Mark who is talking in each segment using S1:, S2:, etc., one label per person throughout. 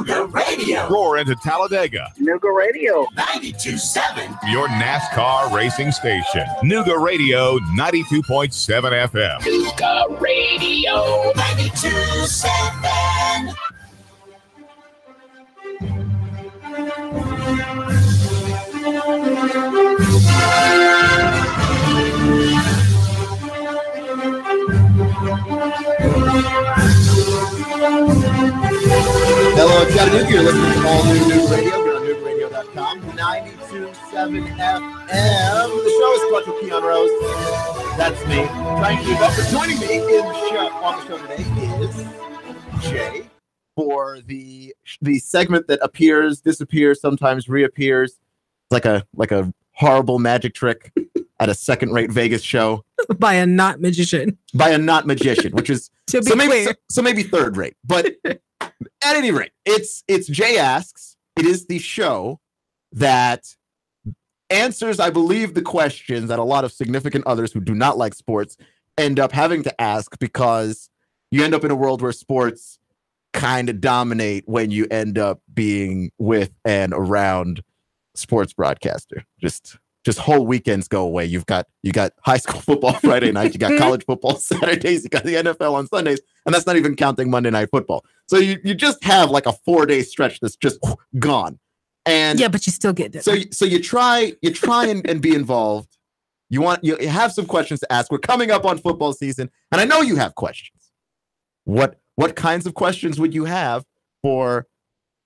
S1: Nuga Radio.
S2: Roar into Talladega.
S1: Nuga Radio.
S2: 92.7. Your NASCAR racing station. Nuga Radio 92.7 FM.
S1: Nuga Radio 92.7.
S3: Hello, it's Chattanooga. You're listening to All New Nuga Radio. We're on NugaRadio.com, 92.7 FM. The show is brought to Keon Rose. That's me. Trying to keep up. But joining me on the show today is Jay for the segment that appears, disappears, sometimes reappears. It's like a horrible magic trick at a second-rate Vegas show.
S4: By a not magician,
S3: which is so maybe third rate. But at any rate, it's Jay Asks. It is the show that answers, I believe, the questions that a lot of significant others who do not like sports end up having to ask, because you end up in a world where sports kind of dominate when you end up being with and around sports broadcaster. Just whole weekends go away. You got high school football Friday night, you got college football Saturdays, you got the NFL on Sundays, and that's not even counting Monday Night Football. So you just have like a 4-day stretch that's just gone. And
S4: yeah, but you still get dinner.
S3: So you try and be involved. You have some questions to ask. We're coming up on football season, and I know you have questions. What kinds of questions would you have for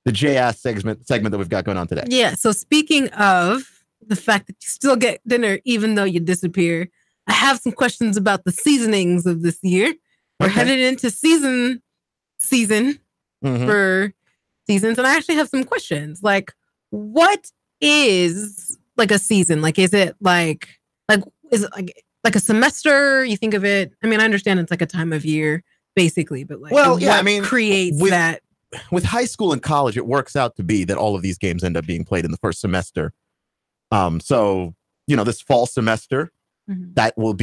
S3: the Jay Ask segment that we've got going on today?
S4: Yeah. So speaking of the fact that you still get dinner even though you disappear, I have some questions about the seasonings of this year. We're headed into season for seasons, and I actually have some questions. Like, what is like a season? Like, is it like is it like a semester? You think of it. I mean, I understand it's like a time of year, basically, but like,
S3: well, yeah, I mean,
S4: creates that.
S3: With high school and college, it works out to be that all of these games end up being played in the first semester. So, this fall semester, that will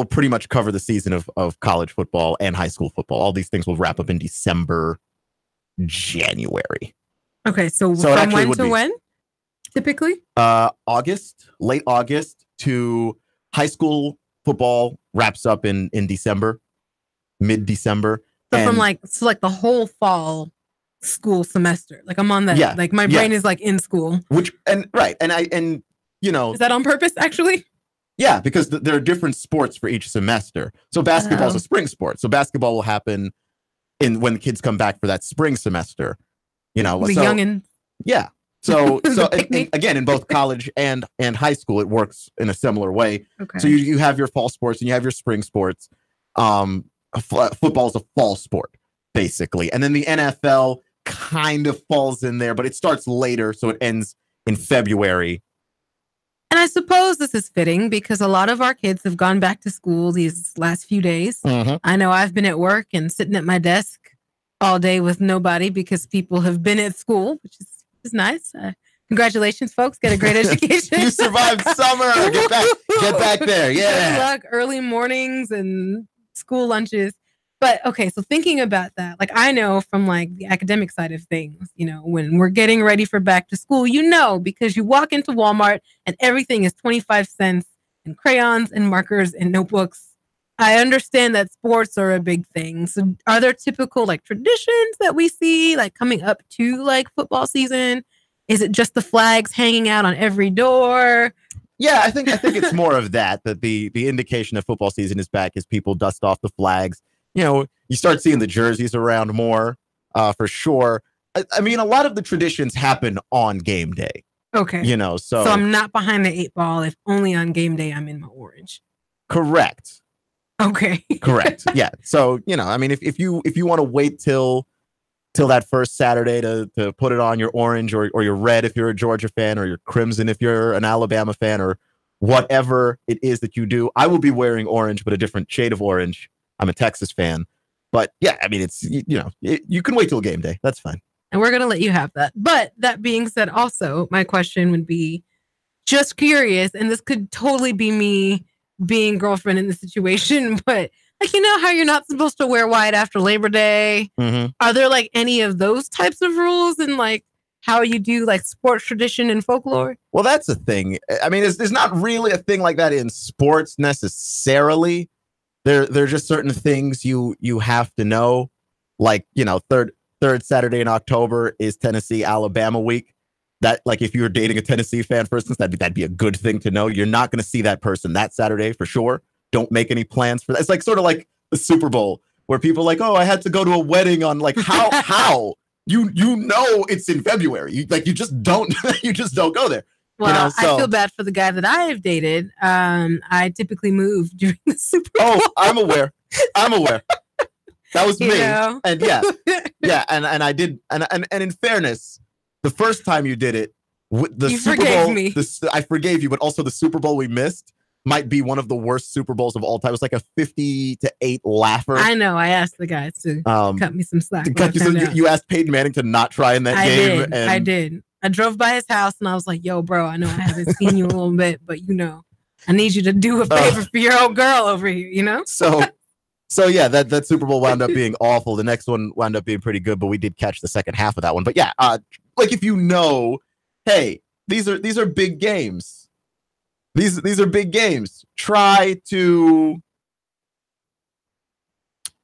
S3: pretty much cover the season of college football and high school football. All these things will wrap up in December, January.
S4: Okay. So from when to when? Typically?
S3: Late August to high school football wraps up in December, mid-December.
S4: So from like the whole fall school semester, like I'm on that. Yeah, like my brain is like in school.
S3: Is that
S4: on purpose actually?
S3: Yeah, because there are different sports for each semester. So basketball is a spring sport. So basketball will happen when the kids come back for that spring semester. The youngins. Yeah. So and again, in both college and high school, it works in a similar way. Okay. So you have your fall sports and you have your spring sports. Football is a fall sport, basically. And then the NFL kind of falls in there, but it starts later, so it ends in February.
S4: And I suppose this is fitting because a lot of our kids have gone back to school these last few days. I know I've been at work and sitting at my desk all day with nobody because people have been at school, which is nice. Congratulations, folks. Get a great education.
S3: You survived summer. Get back there. Yeah.
S4: Good luck. Early mornings and school lunches. But okay, so thinking about that, like I know from like the academic side of things, when we're getting ready for back to school, because you walk into Walmart and everything is 25 cents and crayons and markers and notebooks. I understand that sports are a big thing. So are there typical like traditions that we see like coming up to like football season? Is it just the flags hanging out on every door?
S3: Yeah, I think it's more of that the indication that football season is back is people dust off the flags. You start seeing the jerseys around more, for sure. I mean, a lot of the traditions happen on game day.
S4: Okay.
S3: So
S4: I'm not behind the 8 ball if only on game day I'm in my orange.
S3: Correct.
S4: Okay.
S3: Correct. Yeah. So, I mean, if you want to wait till that first Saturday to put it on your orange or your red if you're a Georgia fan, or your crimson if you're an Alabama fan, or whatever it is that you do, I will be wearing orange, but a different shade of orange. I'm a Texas fan. But yeah, I mean, it's, you can wait till game day. That's fine.
S4: And we're going to let you have that. But that being said, also, my question would be just curious, and this could totally be me being girlfriend in the situation, but Like, you know how you're not supposed to wear white after Labor Day?
S3: Mm-hmm.
S4: Are there like any of those types of rules in like how you do like sports tradition and folklore?
S3: Well, that's a thing. I mean, there's not really a thing like that in sports necessarily. There're just certain things you have to know. Like, you know, third Saturday in October is Tennessee Alabama week. That, like, if you were dating a Tennessee fan, for instance, that'd be a good thing to know. You're not going to see that person that Saturday for sure. Don't make any plans for that. It's like sort of like the Super Bowl where people are like, oh, I had to go to a wedding on like how you know it's in February. You just don't go there.
S4: Well,
S3: you know, so,
S4: I feel bad for the guy that I have dated. I typically move during the Super Bowl.
S3: Oh, I'm aware. That was me.
S4: Know?
S3: And yeah, and I did, and in fairness, the first time you did it, the
S4: you
S3: Super
S4: forgave
S3: Bowl,
S4: me.
S3: I forgave you, but also the Super Bowl we missed might be one of the worst Super Bowls of all time. It was like a 50-8 laugher.
S4: I know. I asked the guy to cut me some slack.
S3: You asked Peyton Manning to not try in that game.
S4: I did. I drove by his house and I was like, yo, bro, I know I haven't seen you in a little bit, but you know, I need you to do a favor for your old girl over here, you know?
S3: So yeah, that Super Bowl wound up being awful. The next one wound up being pretty good, but we did catch the second half of that one. But yeah, like if you know, hey, these are big games. These are big games. Try to.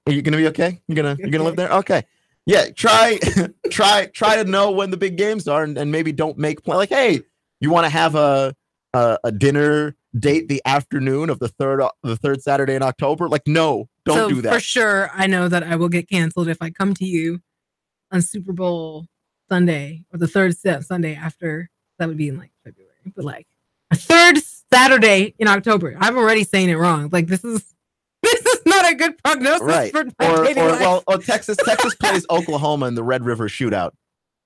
S3: Are you gonna be okay? You're gonna live there? Okay. Yeah. Try to know when the big games are, and maybe don't make plans. Like, hey, you want to have a dinner date the afternoon of the third Saturday in October? Like, no, don't do that.
S4: For sure, I know that I will get canceled if I come to you on Super Bowl Sunday or the third Sunday after. That would be in like February, but like a third Saturday in October. I'm already saying it wrong. Like this is not a good prognosis,
S3: right?
S4: For my dating life.
S3: Texas plays Oklahoma in the Red River Shootout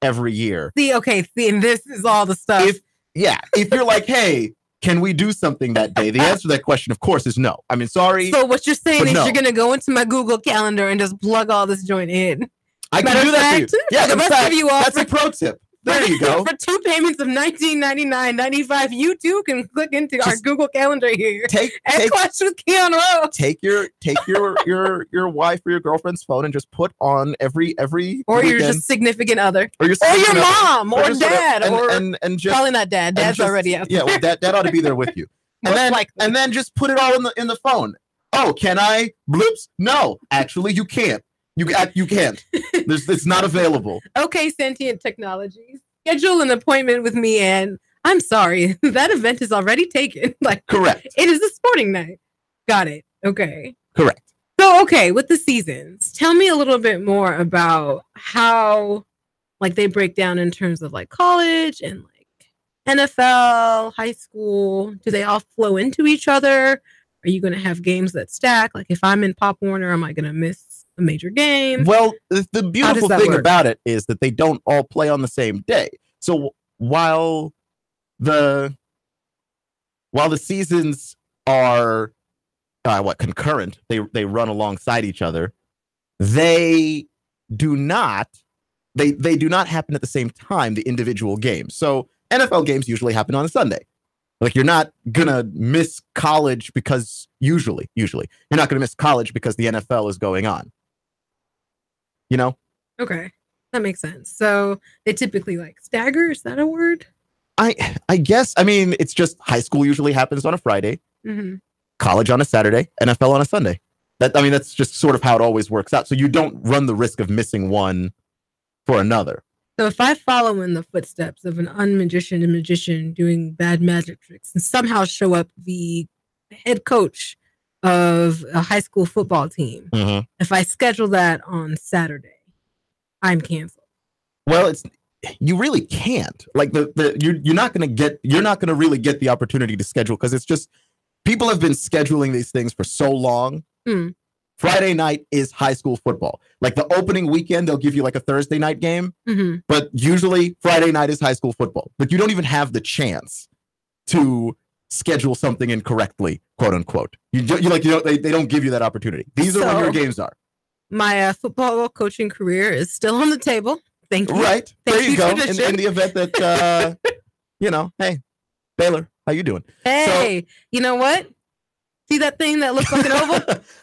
S3: every year.
S4: See, and this is all the stuff.
S3: If you're like, hey, can we do something that day? The answer to that question, of course, is no. I mean, sorry.
S4: So what you're saying is you're going to go into my Google Calendar and just plug all this joint in.
S3: I can do that for you. Yeah,
S4: the rest of you all
S3: that's a pro tip. There you go.
S4: For 2 payments of $19.99.95, you too can click into our Google Calendar here.
S3: Take
S4: Clash with Keon Rose.
S3: Take your wife or your girlfriend's phone and just put on every
S4: or
S3: weekend,
S4: your just significant other,
S3: or your
S4: mom, or dad,
S3: and just,
S4: probably not dad. Dad's already out there.
S3: Yeah, well, dad ought to be there with you. And then just put it all in the phone. Oh, can I? Bloops. No, actually, you can't. You can't. It's not available.
S4: Okay, sentient technologies. Schedule an appointment with me, and I'm sorry, that event is already taken. Like,
S3: correct.
S4: It is a sporting night. Got it. Okay.
S3: Correct.
S4: So, okay, with the seasons, tell me a little bit more about how, like, they break down in terms of like college and like NFL, high school. Do they all flow into each other? Are you going to have games that stack? Like, if I'm in Pop Warner, am I going to miss a major game?
S3: Well, the beautiful thing about it is that they don't all play on the same day. So while the seasons are concurrent, they run alongside each other. They do not happen at the same time, the individual games. So NFL games usually happen on a Sunday. Like, you're not gonna miss college because usually you're not gonna miss college because the NFL is going on. You know?
S4: Okay, that makes sense. So they typically like stagger. Is that a word?
S3: I guess. I mean, it's just high school usually happens on a Friday, college on a Saturday, NFL on a Sunday. That's just sort of how it always works out. So you don't run the risk of missing one for another.
S4: So if I follow in the footsteps of an magician doing bad magic tricks and somehow show up the head coach of a high school football team, if I schedule that on Saturday, I'm canceled.
S3: Well, you really can't. Like you're not going to really get the opportunity to schedule, because it's just, people have been scheduling these things for so long. Friday night is high school football. Like the opening weekend, they'll give you like a Thursday night game, but usually Friday night is high school football. But you don't even have the chance to schedule something incorrectly, quote unquote. They don't give you that opportunity. These are when your games are.
S4: My football coaching career is still on the table. Thank you.
S3: Right. There you go. In the event that, hey, Baylor, how you doing?
S4: Hey, you know what? See that thing that looks like an oval?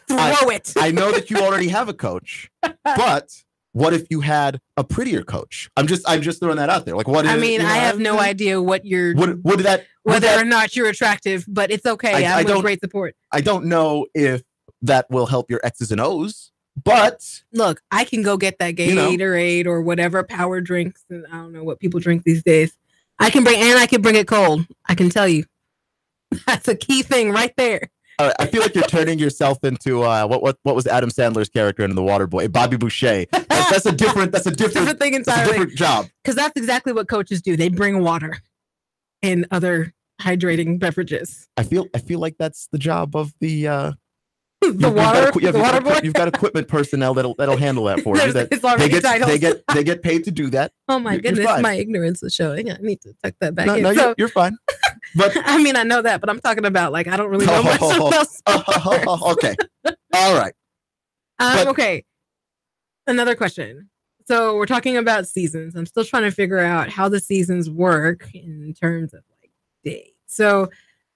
S4: Throw it.
S3: I know that you already have a coach, but what if you had a prettier coach? I'm just throwing that out there. Like, what?
S4: I mean, I have no idea what you're. Whether or not you're attractive, but it's okay. I'm with great support.
S3: I don't know if that will help your X's and O's, but
S4: look, I can go get that Gatorade or whatever power drinks, and I don't know what people drink these days. I can bring it cold. I can tell you, that's a key thing right there.
S3: I feel like you're turning yourself into what was Adam Sandler's character in The Waterboy, Bobby Boucher. That's a different thing entirely. That's a different job.
S4: Because that's exactly what coaches do. They bring water and other hydrating beverages.
S3: I feel like that's the job of the
S4: water boy.
S3: You've got equipment personnel that'll handle that for you. They get paid to do that.
S4: Oh my goodness, my ignorance is showing. I need to tuck that back in.
S3: No, you're fine. But
S4: I mean, I know that, but I'm talking about like I don't really know much else.
S3: Okay, all right.
S4: Okay. Another question. So we're talking about seasons. I'm still trying to figure out how the seasons work in terms of like days. So,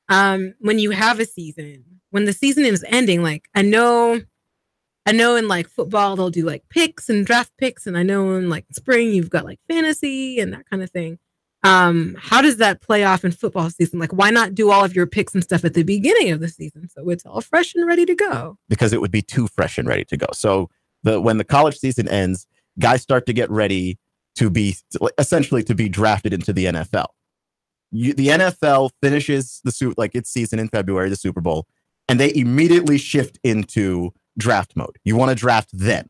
S4: when you have a season, when the season is ending, like I know in like football they'll do like picks and draft picks, and I know in like spring you've got like fantasy and that kind of thing. How does that play off in football season? Like, why not do all of your picks and stuff at the beginning of the season so it's all fresh and ready to go?
S3: Because it would be too fresh and ready to go. So when the college season ends, guys start to get ready to be essentially to be drafted into the NFL. The NFL finishes its season in February, the Super Bowl, and they immediately shift into draft mode. You want to draft then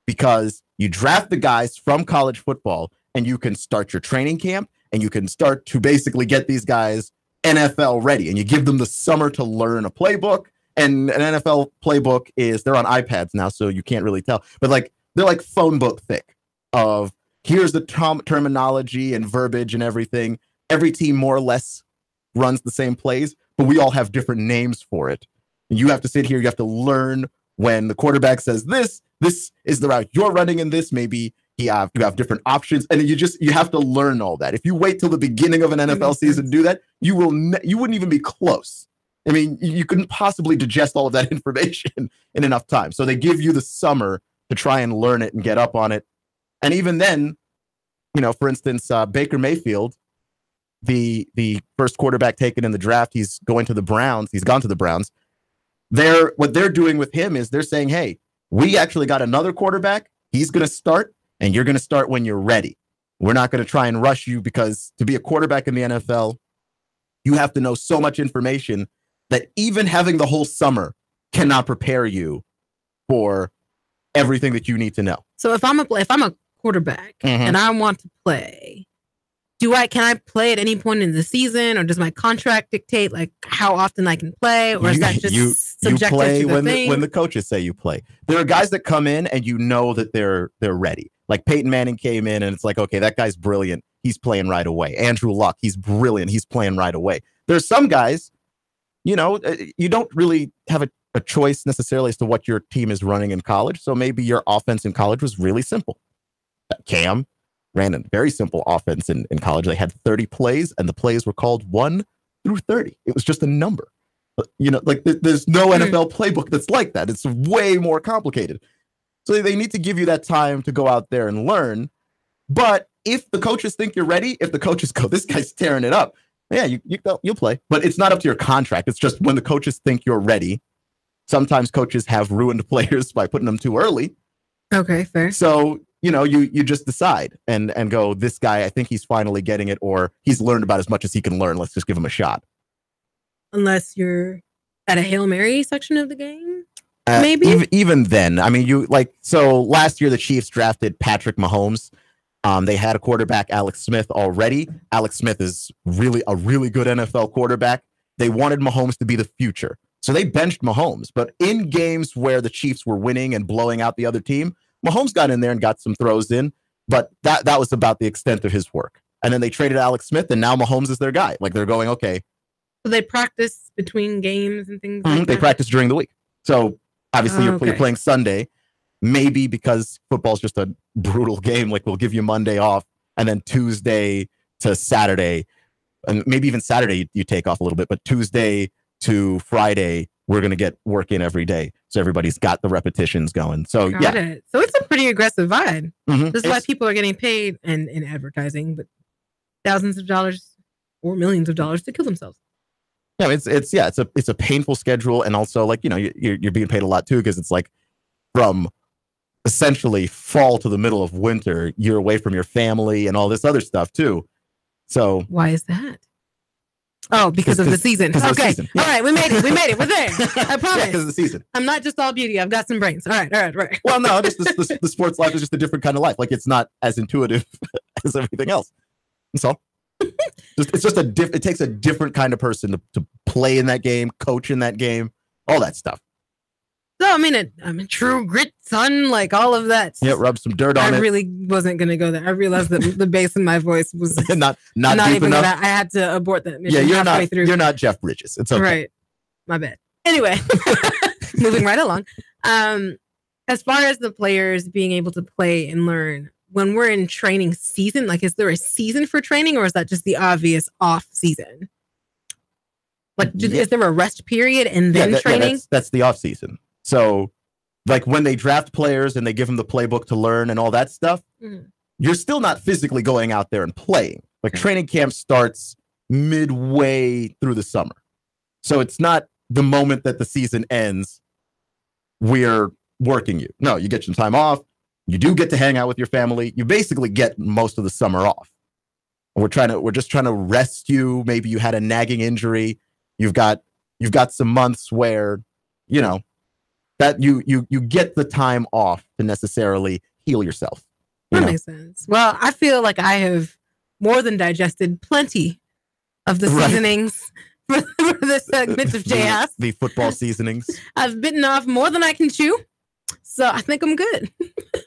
S3: because you draft the guys from college football and you can start your training camp and you can start to basically get these guys NFL ready, and you give them the summer to learn a playbook. And an NFL playbook they're on iPads now, so you can't really tell, but they're like phone book thick of here's the terminology and verbiage and everything. Every team more or less runs the same plays, but we all have different names for it. And you have to sit here, you have to learn when the quarterback says this is the route you're running in this, maybe you have different options, and you have to learn all that. If you wait till the beginning of an NFL season to do that, you wouldn't even be close. I mean, you couldn't possibly digest all of that information in enough time. So they give you the summer to try and learn it and get up on it. And even then, for instance, Baker Mayfield, the first quarterback taken in the draft, he's going to the Browns. He's gone to the Browns. What they're doing with him is they're saying, hey, we actually got another quarterback. He's going to start, and you're going to start when you're ready. We're not going to try and rush you, because to be a quarterback in the NFL, you have to know so much information that even having the whole summer cannot prepare you for everything that you need to know.
S4: So if I'm a quarterback and I want to play, can I play at any point in the season, or does my contract dictate like how often I can play, or is that just subjective
S3: you play
S4: to the thing?
S3: when the coaches say you play? There are guys that come in and you know that they're ready. Like Peyton Manning came in and it's like, okay, that guy's brilliant. He's playing right away. Andrew Luck, he's brilliant. He's playing right away. There's some guys, you don't really have a choice necessarily as to what your team is running in college. So maybe your offense in college was really simple. Cam ran a very simple offense in college. They had 30 plays, and the plays were called 1 through 30. It was just a number. There's no NFL playbook that's like that. It's way more complicated. So they need to give you that time to go out there and learn. But if the coaches think you're ready, if the coaches go, this guy's tearing it up, yeah, you'll play. But it's not up to your contract. It's just when the coaches think you're ready. Sometimes coaches have ruined players by putting them too early.
S4: Okay, fair.
S3: So, you just decide and go, this guy, I think he's finally getting it, or he's learned about as much as he can learn. Let's just give him a shot.
S4: Unless you're at a Hail Mary section of the game, maybe?
S3: Even then, I mean, so last year the Chiefs drafted Patrick Mahomes. They had a quarterback, Alex Smith, already. Alex Smith is a really good NFL quarterback. They wanted Mahomes to be the future. So they benched Mahomes. But in games where the Chiefs were winning and blowing out the other team, Mahomes got in there and got some throws in. But that was about the extent of his work. And then they traded Alex Smith, and now Mahomes is their guy. Like, they're going, okay.
S4: So they practice between games and things like that?
S3: They practice during the week. So obviously you're playing Sunday. Maybe because football is just a brutal game, like we'll give you Monday off, and then Tuesday to Saturday, and maybe even Saturday you take off a little bit, but Tuesday to Friday we're going to get work in every day. So everybody's got the repetitions going. So
S4: got it. So it's a pretty aggressive vibe.
S3: Mm-hmm.
S4: This is why people are getting paid in advertising, but thousands of dollars or millions of dollars to kill themselves.
S3: Yeah, it's a painful schedule, and also like you're being paid a lot too, because it's like from essentially fall to the middle of winter, you're away from your family and all this other stuff too. So
S4: why is that? Oh, because of the season. Okay. The season. Yeah. All right. We made it. We're there. I promise. Yeah,
S3: because of the season.
S4: I'm not just all beauty. I've got some brains. All right.
S3: Well, no, just the sports life is just a different kind of life. Like it's not as intuitive as everything else. That's all. It takes a different kind of person to play in that game, coach in that game, all that stuff.
S4: So I'm a true grit, son, like all of that.
S3: Yeah, rub some dirt on it.
S4: I really wasn't gonna go there. I realized that the bass in my voice was
S3: not deep
S4: even
S3: enough.
S4: I had to abort that mission.
S3: Yeah,
S4: through.
S3: You're not Jeff Bridges. It's okay.
S4: Right. My bad. Anyway, moving right along. As far as the players being able to play and learn, when we're in training season, like is there a season for training, or is that just the obvious off season? Like, is there a rest period and then training?
S3: That's the off season. So, like when they draft players and they give them the playbook to learn and all that stuff, you're still not physically going out there and playing. Like training camp starts midway through the summer. So it's not the moment that the season ends, we're working you. No, you get some time off. You do get to hang out with your family. You basically get most of the summer off. We're just trying to rest you. Maybe you had a nagging injury. You've got some months where, that you get the time off to necessarily heal yourself.
S4: That makes sense. Well, I feel like I have more than digested plenty of the seasonings for this segment of JS.
S3: The football seasonings. I've
S4: bitten off more than I can chew. So I think I'm good.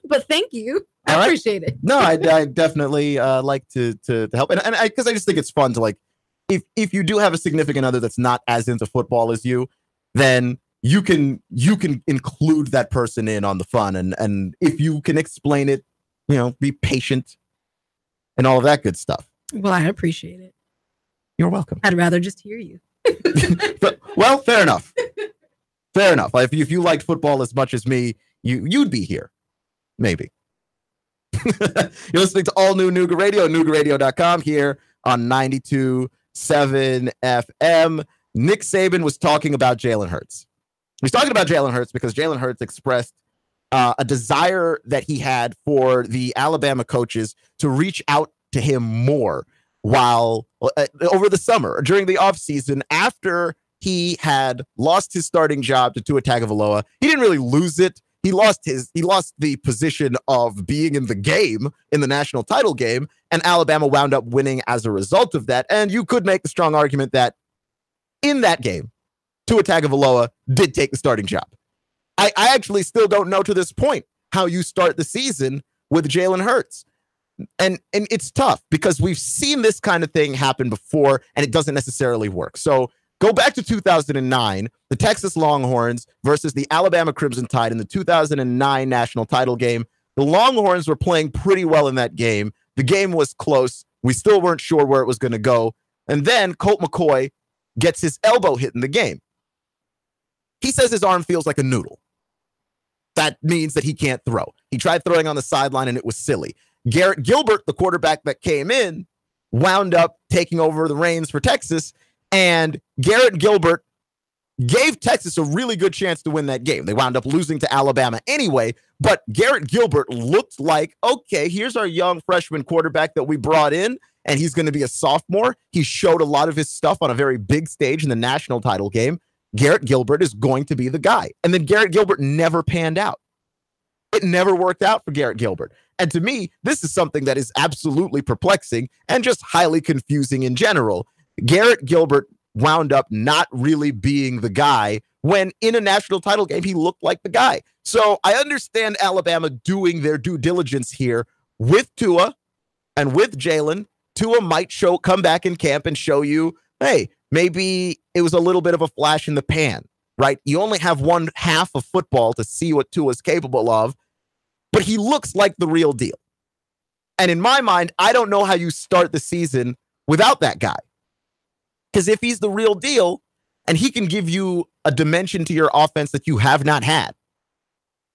S4: But thank you. I appreciate it.
S3: No, I definitely like to help. And because I just think it's fun to like, if you do have a significant other that's not as into football as you, then you can include that person in on the fun. And if you can explain it, be patient and all of that good stuff.
S4: Well, I appreciate it.
S3: You're welcome.
S4: I'd rather just hear you.
S3: Well, fair enough. Fair enough. If you liked football as much as me, you'd be here. Maybe. You're listening to all new Nuga Radio, NugaRadio.com here on 92.7 FM. Nick Saban was talking about Jalen Hurts. He's talking about Jalen Hurts because Jalen Hurts expressed a desire that he had for the Alabama coaches to reach out to him more while over the summer, during the offseason, after he had lost his starting job to Tua Tagovailoa. He didn't really lose it. He lost the position of being in the game, in the national title game, and Alabama wound up winning as a result of that. And you could make the strong argument that in that game, Tua Tagovailoa did take the starting job. I actually still don't know to this point how you start the season with Jalen Hurts. And it's tough because we've seen this kind of thing happen before and it doesn't necessarily work. So go back to 2009, the Texas Longhorns versus the Alabama Crimson Tide in the 2009 national title game. The Longhorns were playing pretty well in that game. The game was close. We still weren't sure where it was going to go. And then Colt McCoy gets his elbow hit in the game. He says his arm feels like a noodle. That means that he can't throw. He tried throwing on the sideline and it was silly. Garrett Gilbert, the quarterback that came in, wound up taking over the reins for Texas, and Garrett Gilbert gave Texas a really good chance to win that game. They wound up losing to Alabama anyway, but Garrett Gilbert looked like, okay, here's our young freshman quarterback that we brought in, and he's going to be a sophomore. He showed a lot of his stuff on a very big stage in the national title game. Garrett Gilbert is going to be the guy. And then Garrett Gilbert never panned out. It never worked out for Garrett Gilbert. And to me, this is something that is absolutely perplexing and just highly confusing in general. Garrett Gilbert wound up not really being the guy when in a national title game, he looked like the guy. So I understand Alabama doing their due diligence here with Tua and with Jalen. Tua might come back in camp and show you, hey, maybe it was a little bit of a flash in the pan, right? You only have one half of football to see what Tua is capable of, but he looks like the real deal. And in my mind, I don't know how you start the season without that guy. Because if he's the real deal, and he can give you a dimension to your offense that you have not had.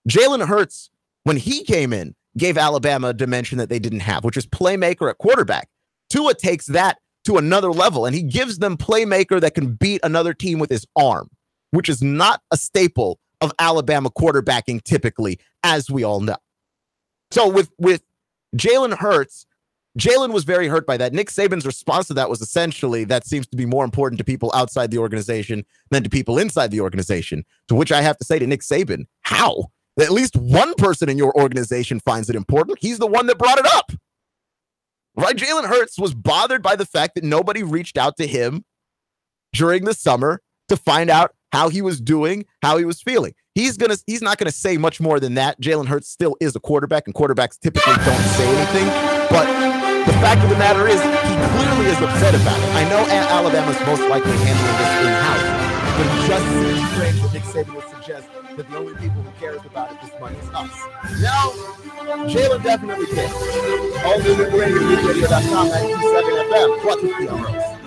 S3: Jalen Hurts, when he came in, gave Alabama a dimension that they didn't have, which is playmaker at quarterback. Tua takes that to another level, and he gives them playmaker that can beat another team with his arm, which is not a staple of Alabama quarterbacking typically, as we all know. So with Jalen Hurts, Jalen was very hurt by that. Nick Saban's response to that was essentially that seems to be more important to people outside the organization than to people inside the organization, to which I have to say to Nick Saban, how? At least one person in your organization finds it important. He's the one that brought it up. Right? Jalen Hurts was bothered by the fact that nobody reached out to him during the summer to find out how he was doing, how he was feeling. He's not gonna say much more than that. Jalen Hurts still is a quarterback, and quarterbacks typically don't say anything. But the fact of the matter is, he clearly is upset about it. I know Alabama's most likely handling this in-house, but it just seems strange that Nick Saban would suggest that the only people who cares about it this much is us. No, Jalen definitely cares. All new radio.com, 97 FM. What's with Keon Rose?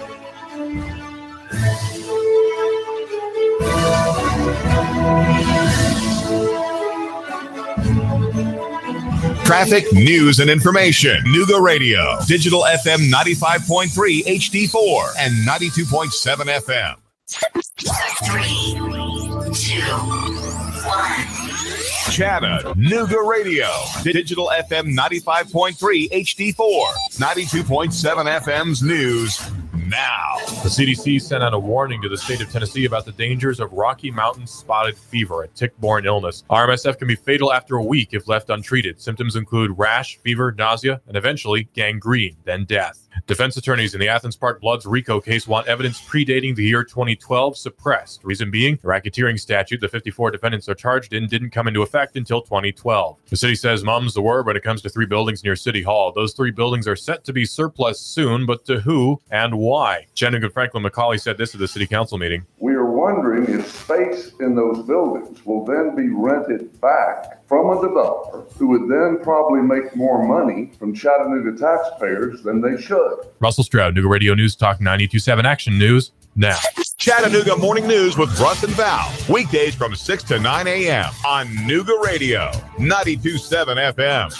S2: Traffic, news, and information. Nuga Radio. Digital FM 95.3 HD4 and 92.7 FM.
S1: 3, 2, 1.
S2: Chattanooga Radio. Digital FM 95.3 HD4. 92.7 FM's news now.
S5: The CDC sent out a warning to the state of Tennessee about the dangers of Rocky Mountain spotted fever, a tick-borne illness. RMSF can be fatal after a week if left untreated. Symptoms include rash, fever, nausea, and eventually gangrene, then death. Defense attorneys in the Athens Park Bloods RICO case want evidence predating the year 2012 suppressed. Reason being, the racketeering statute the 54 defendants are charged in didn't come into effect until 2012. The city says mum's the word when it comes to 3 buildings near City Hall. Those 3 buildings are set to be surplus soon, but to who and why? Chattanooga Franklin McCauley said this at the city council meeting.
S6: We are wondering if space in those buildings will then be rented back from a developer who would then probably make more money from Chattanooga taxpayers than they should.
S5: Russell Stroud, Nuga Radio News Talk 92.7 Action News now.
S2: Chattanooga Morning News with Russ and Val. Weekdays from 6 to 9 a.m. on Nuga Radio 92.7 FM.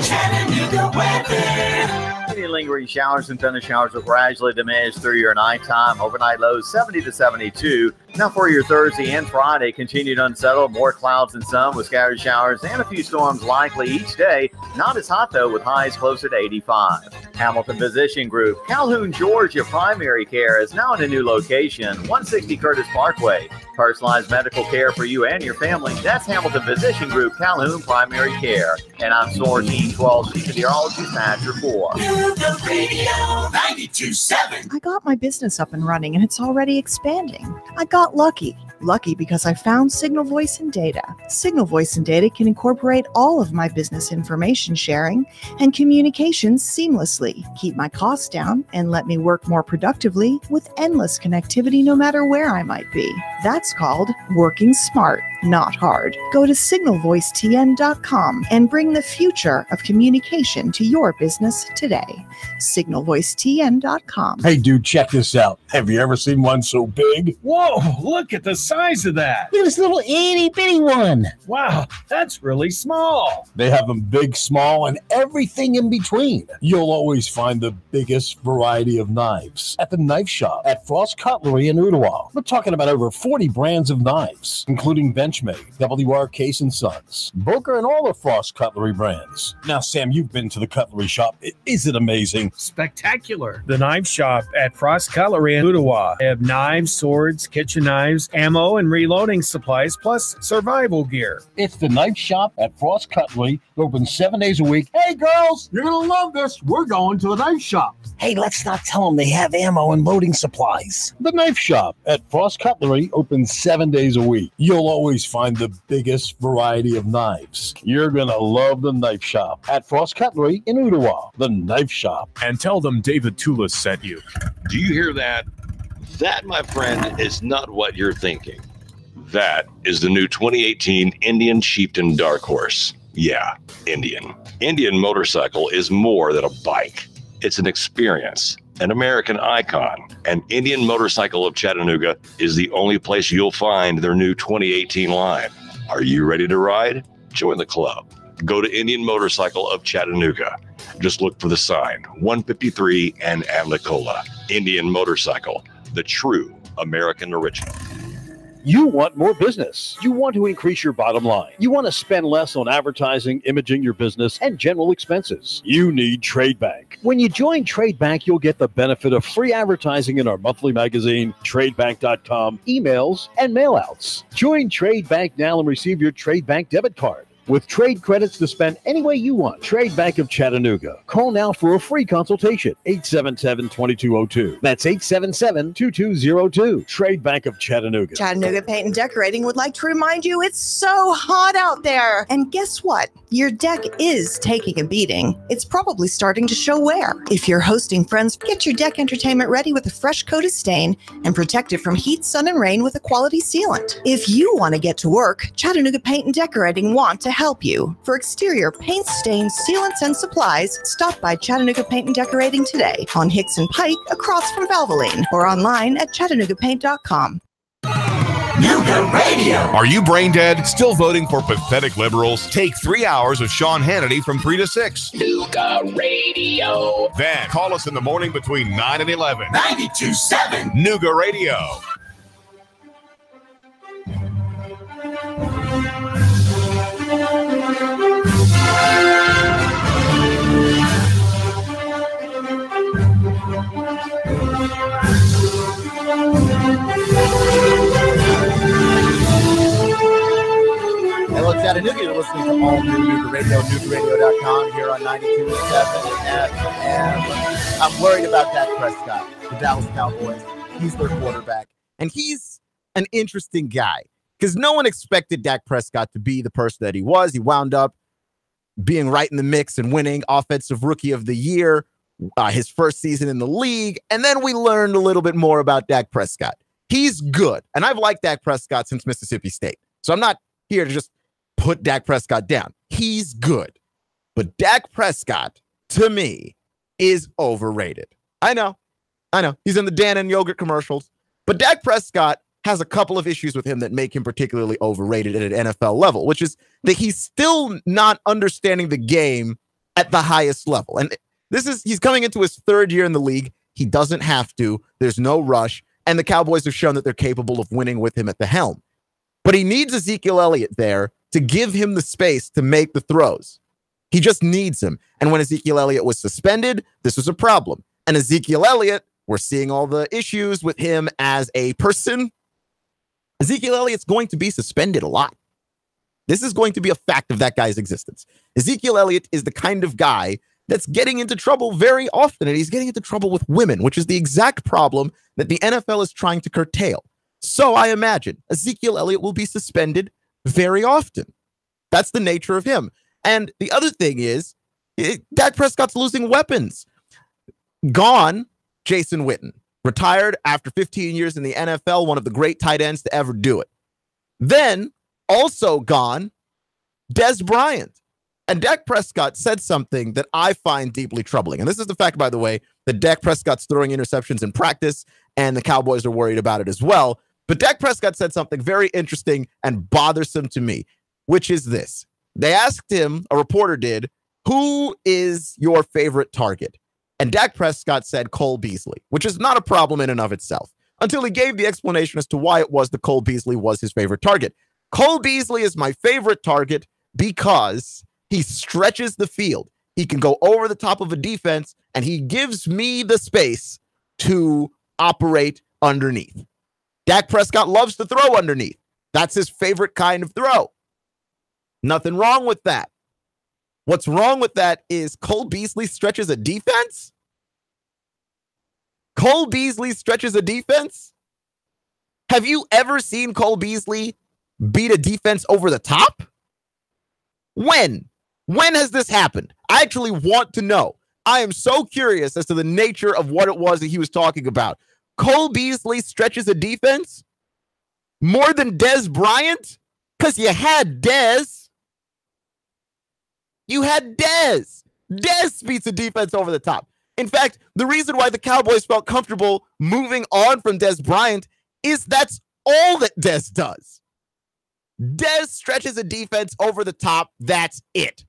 S1: Chattanooga weather.
S7: Any lingering showers and thunder showers will gradually diminish through your nighttime. Overnight lows 70 to 72. Now for your Thursday and Friday, continued unsettled, more clouds and sun with scattered showers and a few storms likely each day. Not as hot though, with highs closer to 85. Hamilton Physician Group, Calhoun, Georgia primary care is now in a new location, 160 Curtis Parkway. Personalized medical care for you and your family. That's Hamilton Physician Group, Calhoun Primary Care. And I'm Source E12 Meteorologist Patch Report.
S1: Nuga Radio 92.7.
S8: I got my business up and running, and it's already expanding. I got lucky. Lucky because I found Signal Voice and Data. Signal Voice and Data can incorporate all of my business information sharing and communications seamlessly, keep my costs down, and let me work more productively with endless connectivity no matter where I might be. That's called working smart, not hard. Go to signalvoicetn.com and bring the future of communication to your business today. signalvoicetn.com.
S9: Hey, dude, check this out. Have you ever seen one so big?
S10: Whoa, look at the size of that.
S9: Look at this little itty-bitty one.
S10: Wow, that's really small.
S9: They have them big, small, and everything in between. You'll always find the biggest variety of knives at the knife shop at Frost Cutlery in Ottawa. We're talking about over 40 brands of knives, including Benchmade, WR Case & Sons, Booker, and all the Frost Cutlery brands. Now, Sam, you've been to the cutlery shop. Is it amazing?
S10: Spectacular. The knife shop at Frost Cutlery in Ottawa. They have knives, swords, kitchen knives, ammo, and reloading supplies, plus survival gear.
S9: It's the knife shop at Frost Cutlery. Open 7 days a week. Hey, girls, you're going to love this. We're going to the knife shop. Hey, let's not tell them they have ammo and loading supplies. The knife shop at Frost Cutlery opens 7 days a week. You'll always find the biggest variety of knives. You're going to love the knife shop at Frost Cutlery in Ottawa. The knife shop.
S5: And tell them David Toulis sent you.
S11: Do you hear that? That, my friend, is not what you're thinking. That is the new 2018 Indian Chieftain Dark Horse. Yeah, Indian. Indian motorcycle is more than a bike. It's an experience. an American icon, and Indian Motorcycle of Chattanooga is the only place you'll find their new 2018 line. Are you ready to ride? Join the club. Go to Indian Motorcycle of Chattanooga. Just look for the sign, 153 and Amicola. Indian Motorcycle, the true American original.
S9: You want more business. You want to increase your bottom line. You want to spend less on advertising, imaging your business, and general expenses. You need Trade Bank. When you join Trade Bank, you'll get the benefit of free advertising in our monthly magazine, tradebank.com, emails, and mailouts. Join Trade Bank now and receive your Trade Bank debit card with trade credits to spend any way you want. Trade Bank of Chattanooga. Call now for a free consultation. 877-2202. That's 877-2202. Trade Bank of Chattanooga.
S8: Chattanooga Paint and Decorating would like to remind you it's so hot out there. And guess what? Your deck is taking a beating. It's probably starting to show wear. If you're hosting friends, get your deck entertainment ready with a fresh coat of stain and protect it from heat, sun, and rain with a quality sealant. If you want to get to work, Chattanooga Paint and Decorating want to help you. For exterior paint, stains, sealants, and supplies, stop by Chattanooga Paint and Decorating today on Hicks and Pike across from Valvoline or online at ChattanoogaPaint.com.
S2: Nuga Radio. Are you brain dead? Still voting for pathetic liberals? Take 3 hours of Sean Hannity from 3 to 6.
S1: Nuga Radio.
S2: Then call us in the morning between 9 and 11.
S1: 92.7
S2: Nuga Radio.
S3: Hello, Chattanooga. You're listening to all new Nuga Radio, NugaRadio.com here on 92.7 FM. I'm worried about Dak Prescott, the Dallas Cowboys. He's their quarterback, and he's an interesting guy because no one expected Dak Prescott to be the person that he was. He wound up being right in the mix and winning Offensive Rookie of the Year, his first season in the league, and then we learned a little bit more about Dak Prescott. He's good, and I've liked Dak Prescott since Mississippi State, so I'm not here to just put Dak Prescott down. He's good. But Dak Prescott, to me, is overrated. I know. He's in the Dan and Yogurt commercials. But Dak Prescott has a couple of issues with him that make him particularly overrated at an NFL level, which is that he's still not understanding the game at the highest level. And he's coming into his third year in the league. He doesn't have to. There's no rush. And the Cowboys have shown that they're capable of winning with him at the helm. But he needs Ezekiel Elliott there to give him the space to make the throws. He just needs him. And when Ezekiel Elliott was suspended, this was a problem. And Ezekiel Elliott, we're seeing all the issues with him as a person. Ezekiel Elliott's going to be suspended a lot. This is going to be a fact of that guy's existence. Ezekiel Elliott is the kind of guy that's getting into trouble very often, and he's getting into trouble with women, which is the exact problem that the NFL is trying to curtail. So I imagine Ezekiel Elliott will be suspended very often. That's the nature of him. And the other thing is, Dak Prescott's losing weapons. Gone, Jason Witten. Retired after 15 years in the NFL, one of the great tight ends to ever do it. Then, also gone, Dez Bryant. And Dak Prescott said something that I find deeply troubling. And this is the fact, by the way, that Dak Prescott's throwing interceptions in practice, and the Cowboys are worried about it as well. But Dak Prescott said something very interesting and bothersome to me, which is this. They asked him, a reporter did, who is your favorite target? And Dak Prescott said Cole Beasley, which is not a problem in and of itself, until he gave the explanation as to why it was that Cole Beasley was his favorite target. Cole Beasley is my favorite target because he stretches the field. He can go over the top of a defense, and he gives me the space to operate underneath. Dak Prescott loves to throw underneath. That's his favorite kind of throw. Nothing wrong with that. What's wrong with that is Cole Beasley stretches a defense? Cole Beasley stretches a defense? Have you ever seen Cole Beasley beat a defense over the top? When? When has this happened? I actually want to know. I am so curious as to the nature of what it was that he was talking about. Cole Beasley stretches a defense more than Dez Bryant? Because you had Dez. You had Dez. Dez beats a defense over the top. In fact, the reason why the Cowboys felt comfortable moving on from Dez Bryant is that's all that Dez does. Dez stretches a defense over the top. That's it.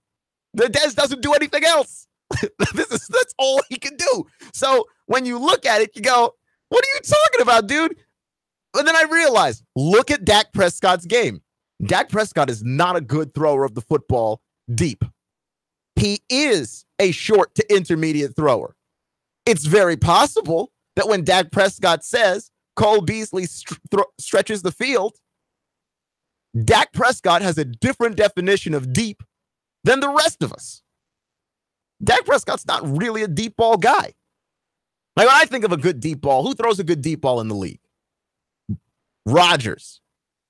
S3: The Dez doesn't do anything else. That's all he can do. So when you look at it, you go, what are you talking about, dude? And then I realized, look at Dak Prescott's game. Dak Prescott is not a good thrower of the football deep. He is a short to intermediate thrower. It's very possible that when Dak Prescott says Cole Beasley stretches the field, Dak Prescott has a different definition of deep than the rest of us. Dak Prescott's not really a deep ball guy. Like, when I think of a good deep ball, who throws a good deep ball in the league? Rodgers.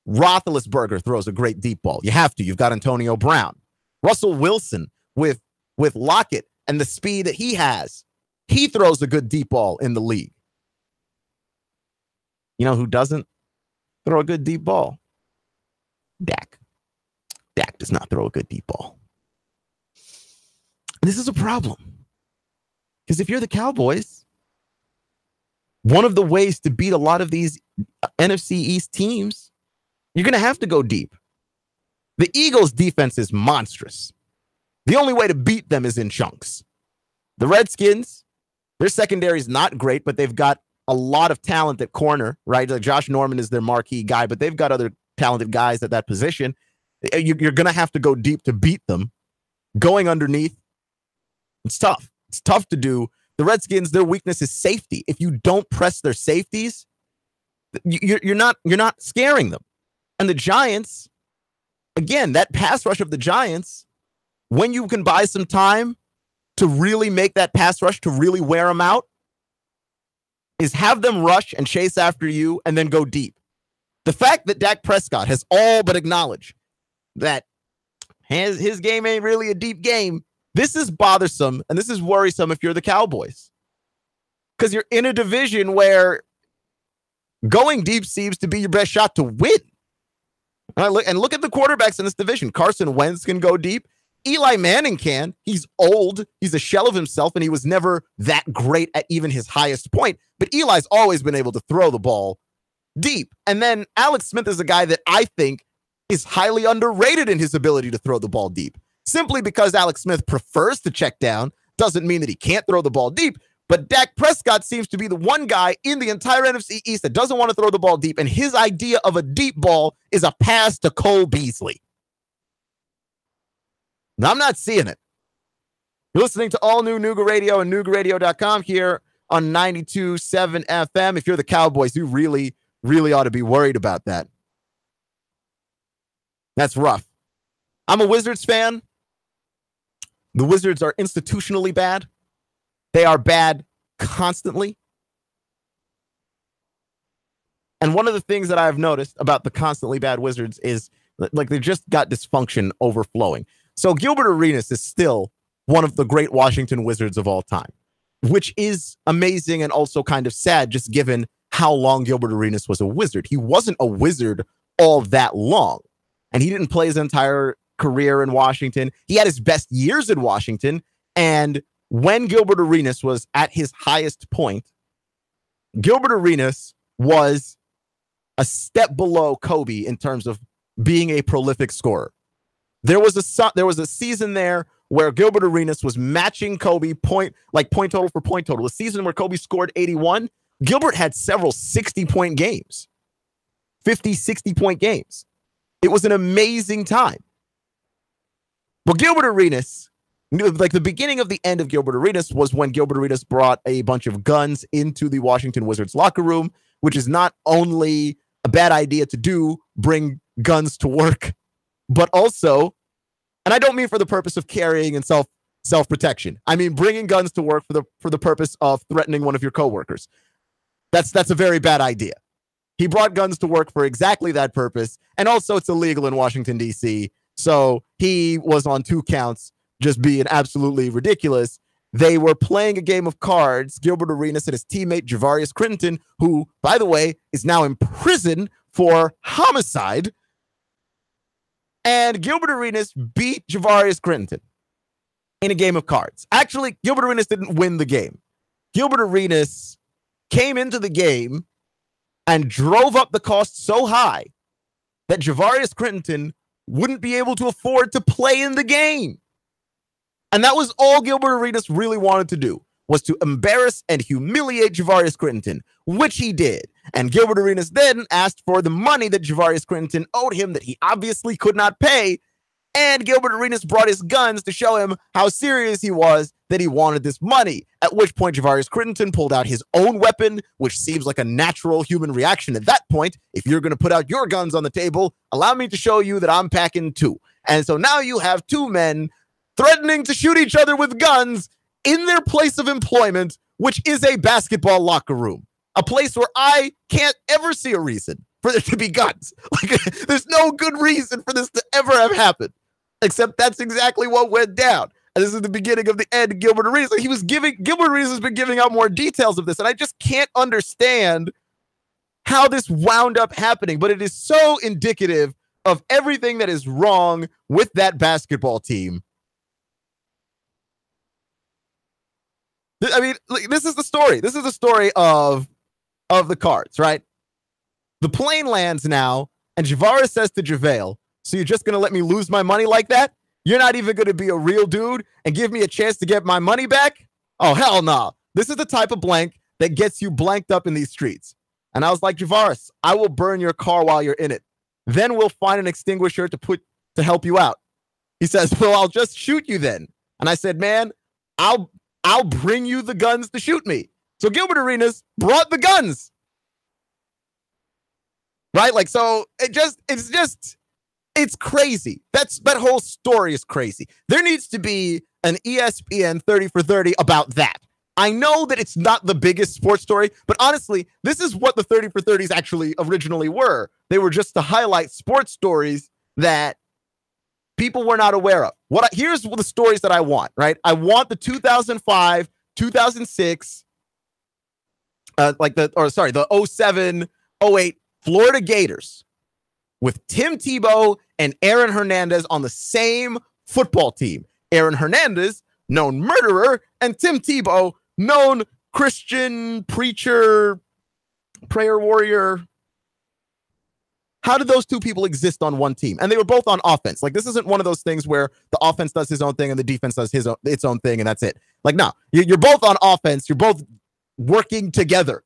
S3: Roethlisberger throws a great deep ball. You have to. You've got Antonio Brown. Russell Wilson with Lockett and the speed that he has. He throws a good deep ball in the league. You know who doesn't throw a good deep ball? Dak. Dak does not throw a good deep ball. And this is a problem. Because if you're the Cowboys, one of the ways to beat a lot of these NFC East teams, you're going to have to go deep. The Eagles' defense is monstrous. The only way to beat them is in chunks. The Redskins, their secondary is not great, but they've got a lot of talent at corner, right? Like Josh Norman is their marquee guy, but they've got other talented guys at that position. You're going to have to go deep to beat them. Going underneath, it's tough. It's tough to do. The Redskins, their weakness is safety. If you don't press their safeties, you're not scaring them. And the Giants, again, that pass rush of the Giants, when you can buy some time to really make that pass rush, to really wear them out, is have them rush and chase after you and then go deep. The fact that Dak Prescott has all but acknowledged that his game ain't really a deep game, this is bothersome and this is worrisome if you're the Cowboys. Because you're in a division where going deep seems to be your best shot to win. And look at the quarterbacks in this division. Carson Wentz can go deep. Eli Manning can. He's old. He's a shell of himself, and he was never that great at even his highest point. But Eli's always been able to throw the ball deep. And then Alex Smith is a guy that I think is highly underrated in his ability to throw the ball deep. Simply because Alex Smith prefers to check down doesn't mean that he can't throw the ball deep. But Dak Prescott seems to be the one guy in the entire NFC East that doesn't want to throw the ball deep, and his idea of a deep ball is a pass to Cole Beasley. Now, I'm not seeing it. You're listening to all new Nuga Radio and NugaRadio.com here on 92.7 FM. If you're the Cowboys, you really, really ought to be worried about that. That's rough. I'm a Wizards fan. The Wizards are institutionally bad. They are bad constantly. And one of the things that I've noticed about the constantly bad Wizards is like they just got dysfunction overflowing. So Gilbert Arenas is still one of the great Washington Wizards of all time, which is amazing and also kind of sad just given how long Gilbert Arenas was a Wizard. He wasn't a Wizard all that long, and he didn't play his entire career in Washington. He had his best years in Washington, and when Gilbert Arenas was at his highest point, Gilbert Arenas was a step below Kobe in terms of being a prolific scorer. There was a season there where Gilbert Arenas was matching Kobe point total for point total. A season where Kobe scored 81, Gilbert had several 60-point games, 50, 60-point games. It was an amazing time. But Gilbert Arenas, like the beginning of the end of Gilbert Arenas was when Gilbert Arenas brought a bunch of guns into the Washington Wizards locker room, which is not only a bad idea to do, bring guns to work, but also, and I don't mean for the purpose of carrying and self-protection. I mean bringing guns to work for the purpose of threatening one of your coworkers. That's a very bad idea. He brought guns to work for exactly that purpose, and also it's illegal in Washington, D.C., so he was on 2 counts just being absolutely ridiculous. They were playing a game of cards. Gilbert Arenas and his teammate Javarius Crittenton, who, by the way, is now in prison for homicide. And Gilbert Arenas beat Javarius Crittenton in a game of cards. Actually, Gilbert Arenas didn't win the game. Gilbert Arenas came into the game and drove up the cost so high that Javarius Crittenton wouldn't be able to afford to play in the game. And that was all Gilbert Arenas really wanted to do, was to embarrass and humiliate Javarius Crittenton, which he did. And Gilbert Arenas then asked for the money that Javarius Crittenton owed him that he obviously could not pay. And Gilbert Arenas brought his guns to show him how serious he was that he wanted this money. At which point, Javarius Crittenton pulled out his own weapon, which seems like a natural human reaction at that point. If you're going to put out your guns on the table, allow me to show you that I'm packing too. And so now you have two men threatening to shoot each other with guns in their place of employment, which is a basketball locker room, a place where I can't ever see a reason for there to be guns. Like, there's no good reason for this to ever have happened, except that's exactly what went down. And this is the beginning of the end of Gilbert Arenas. Gilbert Arenas has been giving out more details of this, and I just can't understand how this wound up happening. But it is so indicative of everything that is wrong with that basketball team. I mean, this is the story. This is the story of the Cards, right? The plane lands now, and Javarius says to JaVale, so you're just going to let me lose my money like that? You're not even going to be a real dude and give me a chance to get my money back? Oh, hell no. This is the type of blank that gets you blanked up in these streets. And I was like, Javarius, I will burn your car while you're in it. Then we'll find an extinguisher to help you out. He says, well, I'll just shoot you then. And I said, man, I'll bring you the guns to shoot me. So Gilbert Arenas brought the guns. Right? Like, so it's crazy. That whole story is crazy. There needs to be an ESPN 30 for 30 about that. I know that it's not the biggest sports story, but honestly, this is what the 30 for 30s actually originally were. They were just to highlight sports stories that people were not aware of. Here's the stories that I want, right? I want the 2005, 2006, the 07, 08 Florida Gators with Tim Tebow and Aaron Hernandez on the same football team. Aaron Hernandez, known murderer, and Tim Tebow, known Christian preacher, prayer warrior. How did those two people exist on one team? And they were both on offense. Like, this isn't one of those things where the offense does his own thing and the defense does its own thing, and that's it. Like, no, you're both on offense. You're both working together.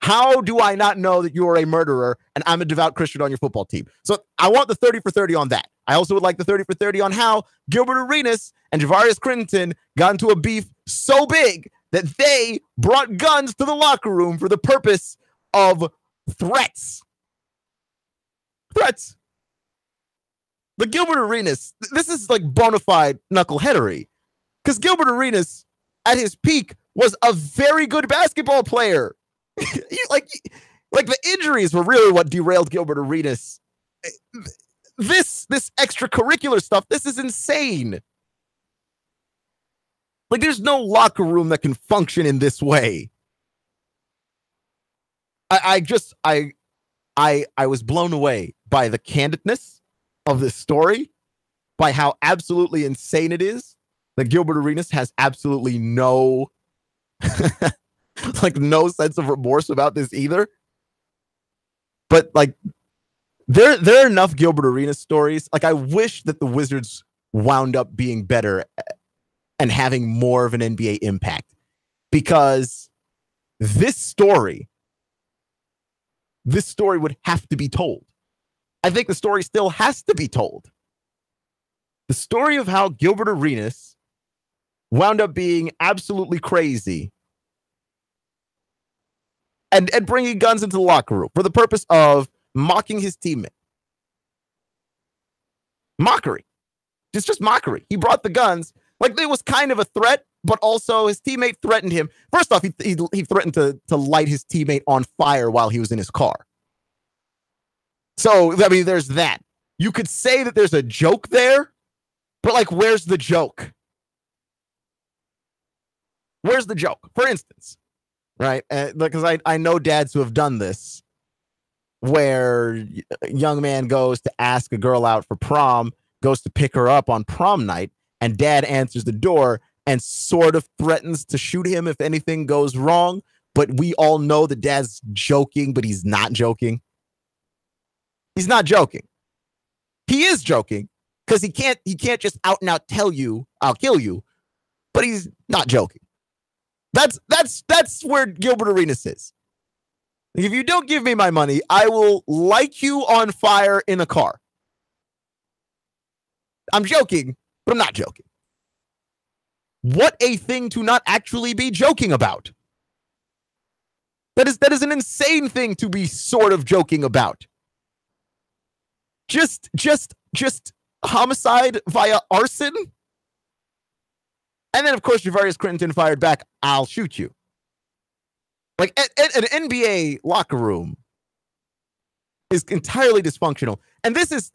S3: How do I not know that you are a murderer and I'm a devout Christian on your football team? So I want the 30 for 30 on that. I also would like the 30 for 30 on how Gilbert Arenas and Javarius Crittenton got into a beef so big that they brought guns to the locker room for the purpose of threats. Threats. But Gilbert Arenas, this is like bona fide knuckleheadery. Because Gilbert Arenas, at his peak, was a very good basketball player. like the injuries were really what derailed Gilbert Arenas. This extracurricular stuff, this is insane. Like, there's no locker room that can function in this way. I was blown away by the candidness of this story, by how absolutely insane it is that Gilbert Arenas has absolutely no no sense of remorse about this either. But like, there are enough Gilbert Arenas stories. Like, I wish that the Wizards wound up being better and having more of an NBA impact, because this story would have to be told. I think the story still has to be told. The story of how Gilbert Arenas wound up being absolutely crazy and bringing guns into the locker room for the purpose of mocking his teammate. Mockery. It's just mockery. He brought the guns. Like, it was kind of a threat, but also his teammate threatened him. First off, he threatened to light his teammate on fire while he was in his car. So, I mean, there's that. You could say that there's a joke there, but like, where's the joke? Where's the joke? For instance, right? Because I know dads who have done this, where a young man goes to ask a girl out for prom, goes to pick her up on prom night, and dad answers the door and sort of threatens to shoot him if anything goes wrong. But we all know that Dad's joking, but he's not joking. He's not joking. He is joking because he can't just out and out tell you, I'll kill you, but he's not joking. That's where Gilbert Arenas is. If you don't give me my money, I will light you on fire in a car. I'm joking, but I'm not joking. What a thing to not actually be joking about. That is an insane thing to be sort of joking about. Just homicide via arson? And then, of course, Javarius Crittenton fired back, I'll shoot you. Like, an NBA locker room is entirely dysfunctional. And this is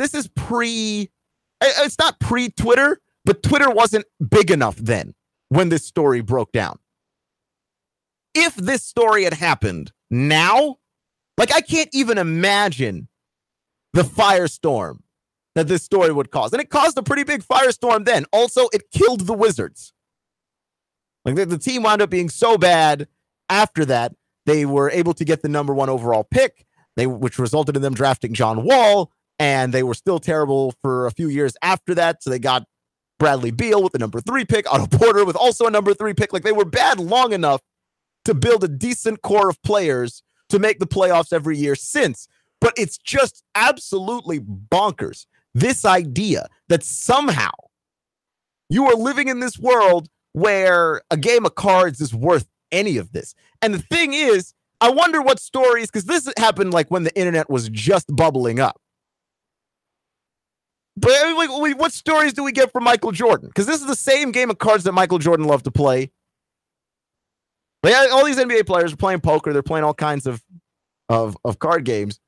S3: it's not pre-Twitter, but Twitter wasn't big enough then when this story broke down. If this story had happened now, like, I can't even imagine the firestorm that this story would cause. And it caused a pretty big firestorm then. Also, it killed the Wizards. Like, the team wound up being so bad after that, they were able to get the number 1 overall pick, which resulted in them drafting John Wall, and they were still terrible for a few years after that, so they got Bradley Beal with the number 3 pick, Otto Porter with also a number 3 pick. Like, they were bad long enough to build a decent core of players to make the playoffs every year since. But it's just absolutely bonkers, this idea that somehow you are living in this world where a game of cards is worth any of this. And the thing is, I wonder what stories, because this happened like when the internet was just bubbling up. But what stories do we get from Michael Jordan? Because this is the same game of cards that Michael Jordan loved to play. Like, all these NBA players are playing poker. They're playing all kinds of card games,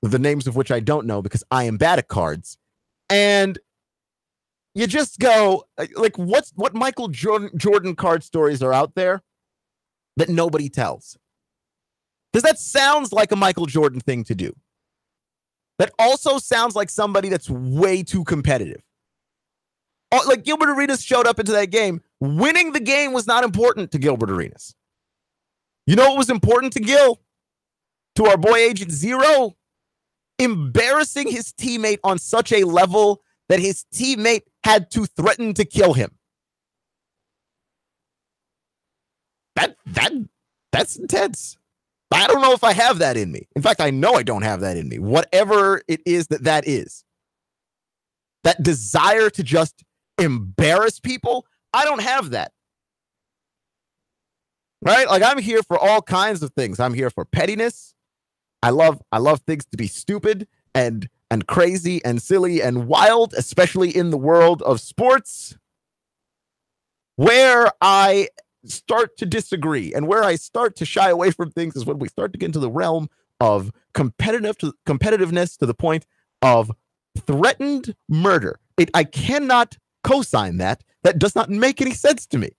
S3: the names of which I don't know because I am bad at cards. And you just go, like, what Michael Jordan card stories are out there that nobody tells? Because that sounds like a Michael Jordan thing to do. That also sounds like somebody that's way too competitive. Like, Gilbert Arenas showed up into that game. Winning the game was not important to Gilbert Arenas. You know what was important to Gil? To our boy Agent Zero? Embarrassing his teammate on such a level that his teammate had to threaten to kill him. That's intense. I don't know if I have that in me. In fact, I know I don't have that in me. Whatever it is that is. That desire to just embarrass people, I don't have that. Right? Like, I'm here for all kinds of things. I'm here for pettiness. I love things to be stupid and crazy and silly and wild, especially in the world of sports. Where I start to disagree and where I start to shy away from things is when we start to get into the realm of competitiveness to the point of threatened murder. I cannot co-sign that. That does not make any sense to me.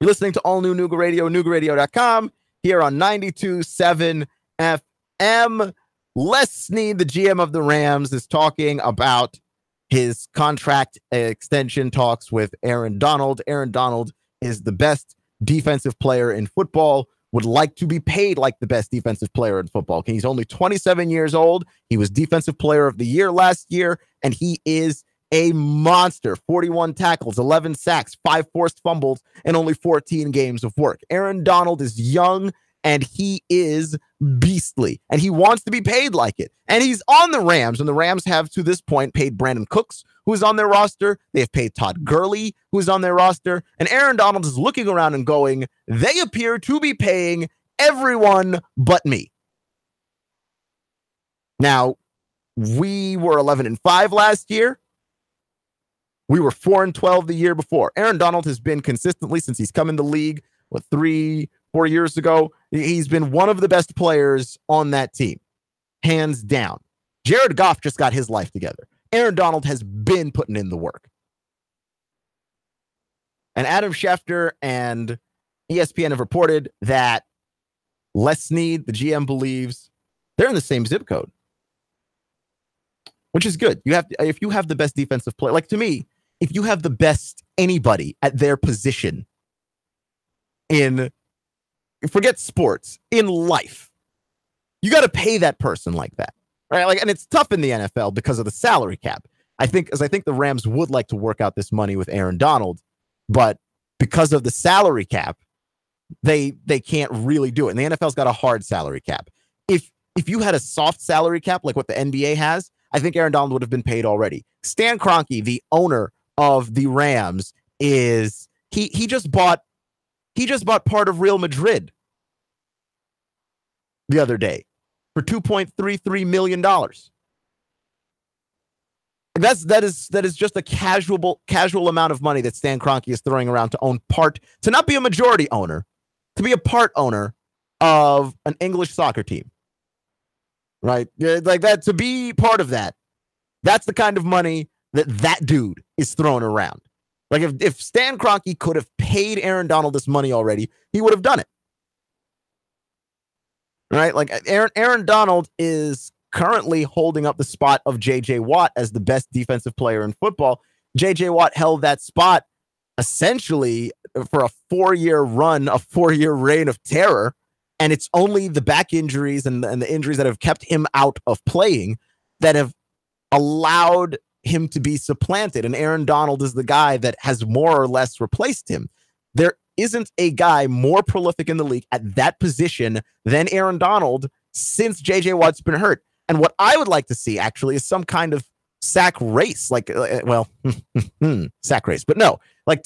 S3: You're listening to All New Nuga Radio, NugaRadio.com, here on 92.7 FM. Les Snead, the GM of the Rams, is talking about his contract extension talks with Aaron Donald. Aaron Donald is the best defensive player in football, would like to be paid like the best defensive player in football. He's only 27 years old. He was Defensive Player of the Year last year, and he is a monster. 41 tackles, 11 sacks, 5 forced fumbles, and only 14 games of work. Aaron Donald is young, and he is beastly, and he wants to be paid like it. And he's on the Rams, and the Rams have, to this point, paid Brandon Cooks, who is on their roster. They have paid Todd Gurley, who is on their roster. And Aaron Donald is looking around and going, they appear to be paying everyone but me. Now, we were 11-5 last year. We were 4-12 the year before. Aaron Donald has been consistently, since he's come in the league, 3-4 years ago, he's been one of the best players on that team, hands down. Jared Goff just got his life together. Aaron Donald has been putting in the work. And Adam Schefter and ESPN have reported that Les Snead, the GM, believes they're in the same zip code, which is good. If you have the best defensive player, like, to me, if you have the best anybody at their position forget sports, in life, you got to pay that person like that, right? Like, and it's tough in the NFL because of the salary cap. I think the Rams would like to work out this money with Aaron Donald, but because of the salary cap, they can't really do it. And the NFL's got a hard salary cap. If you had a soft salary cap like what the NBA has, I think Aaron Donald would have been paid already. Stan Kroenke, the owner of the Rams, is he just bought part of Real Madrid the other day for $2.33 million. That is just a casual amount of money that Stan Kroenke is throwing around to not be a majority owner, to be a part owner of an English soccer team. Right? Like that, to be part of that. That's the kind of money that dude is throwing around. Like if Stan Kroenke could have paid Aaron Donald this money already, he would have done it. Right? Like Aaron Donald is currently holding up the spot of J.J. Watt as the best defensive player in football. J.J. Watt held that spot essentially for a 4-year run, a 4-year reign of terror. And it's only the back injuries and the injuries that have kept him out of playing that have allowed him to be supplanted. And Aaron Donald is the guy that has more or less replaced him. There isn't a guy more prolific in the league at that position than Aaron Donald since J.J. Watt's been hurt. And what I would like to see actually is some kind of sack race, sack race, but no, like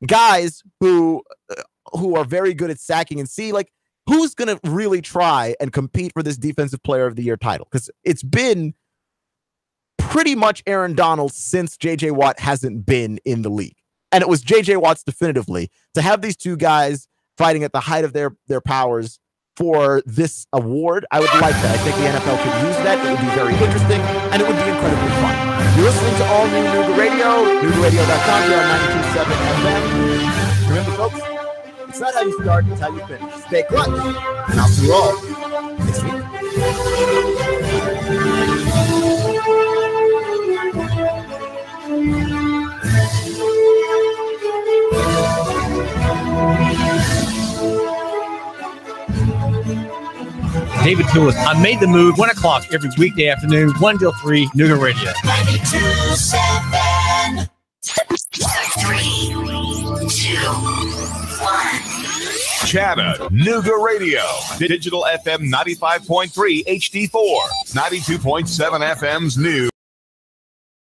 S3: guys who are very good at sacking and see like who's going to really try and compete for this Defensive Player of the Year title, because it's been pretty much Aaron Donald since J.J. Watt hasn't been in the league. And it was J.J. Watt's definitively. To have these two guys fighting at the height of their powers for this award, I would like that. I think the NFL could use that. It would be very interesting, and it would be incredibly fun. You're listening to All New Nuga Radio, NugaRadio.com, here on 92.7 FM. Remember, folks, it's not how you start, it's how you finish. Stay clutch, and I'll see you all next week.
S12: David Lewis. I made the move 1 o'clock every weekday afternoon, 1 till 3, Nuga Radio.
S1: 92.7. 3, 2, 1.
S2: Chattanooga Radio. Digital FM 95.3 HD4. 92.7 FM's new.